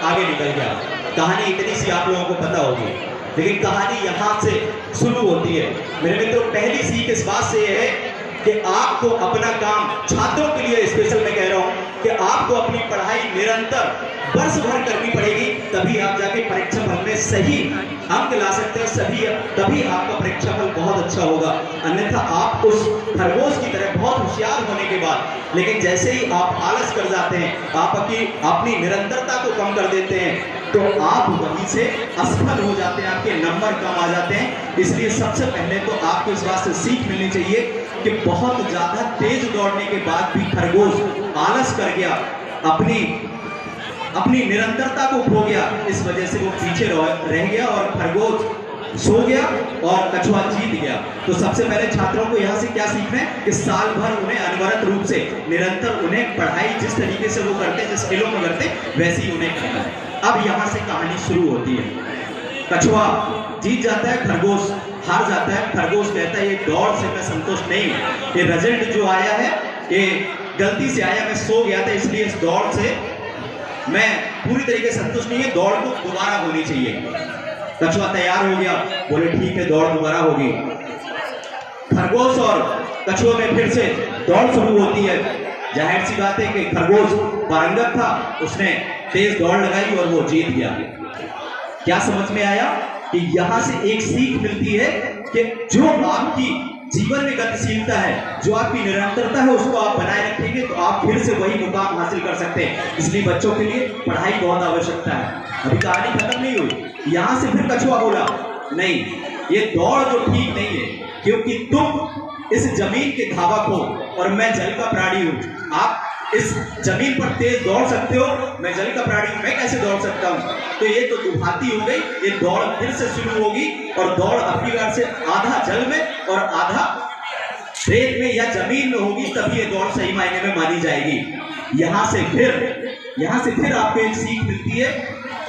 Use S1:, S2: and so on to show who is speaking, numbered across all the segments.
S1: आगे निकल गया। कहानी इतनी सी आप लोगों को पता होगी, लेकिन कहानी यहाँ से शुरू होती है। मेरे मित्रों, पहली सीख इस बात से है कि आपको अपना काम, छात्रों के लिए स्पेशल मैं कह रहा हूँ कि आपको अपनी पढ़ाई निरंतर वर्ष भर करनी पड़ेगी, तभी आप जाके परीक्षा फल में सही अंक ला सकते हैं, तभी आपका परीक्षा फल बहुत अच्छा होगा। अन्यथा आप उस खरगोश की तरह बहुत होशियार होने के बाद, लेकिन जैसे ही आप आलस कर जाते हैं, आप अपनी निरंतरता को कम कर देते हैं, तो आप वहीं से असफल हो जाते हैं, आपके नंबर कम आ जाते हैं। इसलिए सबसे पहले तो आपको इस बात से सीख मिलनी चाहिए कि बहुत ज्यादा तेज दौड़ने के बाद भी खरगोश आलस कर गया, अपनी निरंतरता को खो गया, इस वजह से वो पीछे रह गया और खरगोश सो गया और कछुआ जीत गया। तो सबसे पहले छात्रों को यहाँ से क्या सीखना है कि साल भर उन्हें अनवरत रूप से निरंतर उन्हें पढ़ाई जिस तरीके से वो करते हैं, जिस खेलों में करते हैं, वैसे ही उन्हें करना है। अब यहाँ से कहानी शुरू होती है। कछुआ जीत जाता है, खरगोश हार जाता है। खरगोश कहता है ये दौड़ से मैं संतुष्ट नहीं हूँ, ये रिजल्ट जो आया है ये गलती से आया, मैं सो गया था, इसलिए इस दौड़ से मैं पूरी तरीके से संतुष्ट नहीं है, दौड़ को दोबारा होनी चाहिए। कछुआ तैयार हो गया, बोले ठीक है दौड़ दोबारा होगी। खरगोश और कछुआ में फिर से दौड़ शुरू होती है। जाहिर सी बात है कि खरगोश पारंगत था, उसने तेज दौड़ लगाई और वो जीत गया। क्या समझ में आया कि यहां से एक सीख मिलती है कि जो आपकी जीवन में गतिशीलता है, जो आपकी निरंतरता है, उसको आप बनाए रखेंगे तो आप फिर से वही मुकाम हासिल कर सकते हैं। इसलिए बच्चों के लिए पढ़ाई बहुत आवश्यकता है। अभी कहानी खत्म नहीं हुई, यहां से फिर कछुआ बोला नहीं, ये दौड़ तो ठीक नहीं है, क्योंकि तुम इस जमीन के धावक हो और मैं जल का प्राणी हूं। आप इस जमीन पर तेज दौड़ सकते हो, मैं जल का प्राणी हूं, मैं कैसे दौड़ सकता हूं? तो ये तो दुभाती हो गई, ये दौड़ फिर से शुरू होगी और दौड़ अपनी बार से आधा जल में और आधा रेत में या जमीन में होगी, तभी ये दौड़ सही मायने में मानी जाएगी। यहाँ से फिर आपको एक सीख मिलती है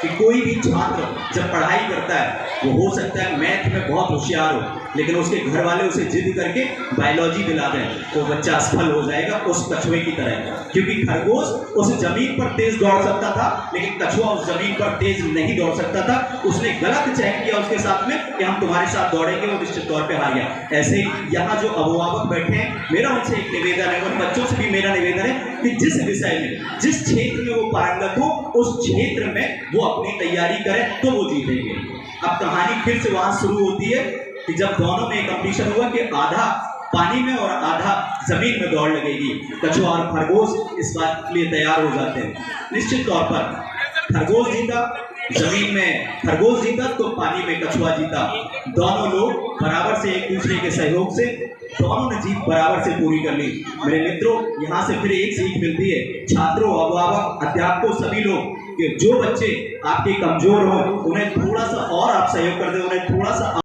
S1: कि कोई भी छात्र जब पढ़ाई करता है, वो हो सकता है मैथ में बहुत होशियार हो, लेकिन उसके घर वाले उसे जिद करके बायोलॉजी दिला दें, तो बच्चा असफल हो जाएगा उस कछुए की तरह। क्योंकि खरगोश उस जमीन पर तेज दौड़ सकता था, लेकिन कछुआ उस जमीन पर तेज नहीं दौड़ सकता था। उसने गलत चयन किया उसके साथ में कि हम तुम्हारे साथ दौड़ेंगे, वो निश्चित तौर पर हार गया। ऐसे ही यहाँ जो अभिभावक बैठे हैं, मेरा उनसे एक निवेदन है, उन बच्चों से भी मेरा निवेदन है कि जिस विषय में, जिस क्षेत्र में वो पारंगत हो, उस क्षेत्र में वो अपनी तैयारी करें तो वो जीतेंगे। अब कहानी फिर से वहां शुरू होती है कि जब दोनों में कंपटीशन हुआ कि आधा पानी में और आधा जमीन में दौड़ लगेगी। कछुआ और खरगोश इस बात के लिए तैयार हो जाते हैं। निश्चित तौर पर खरगोश जीता, जमीन में खरगोश जीता तो पानी में कछुआ जीता। दोनों लोग बराबर से एक दूसरे के सहयोग से दोनों ने जीत बराबर से पूरी कर ली। मेरे मित्रों, यहाँ से फिर एक सीख मिलती है छात्रों, अभिभावक, अध्यापकों, सभी लोग, कि जो बच्चे आपके कमजोर हो उन्हें थोड़ा सा और आप सहयोग कर दे, उन्हें थोड़ा सा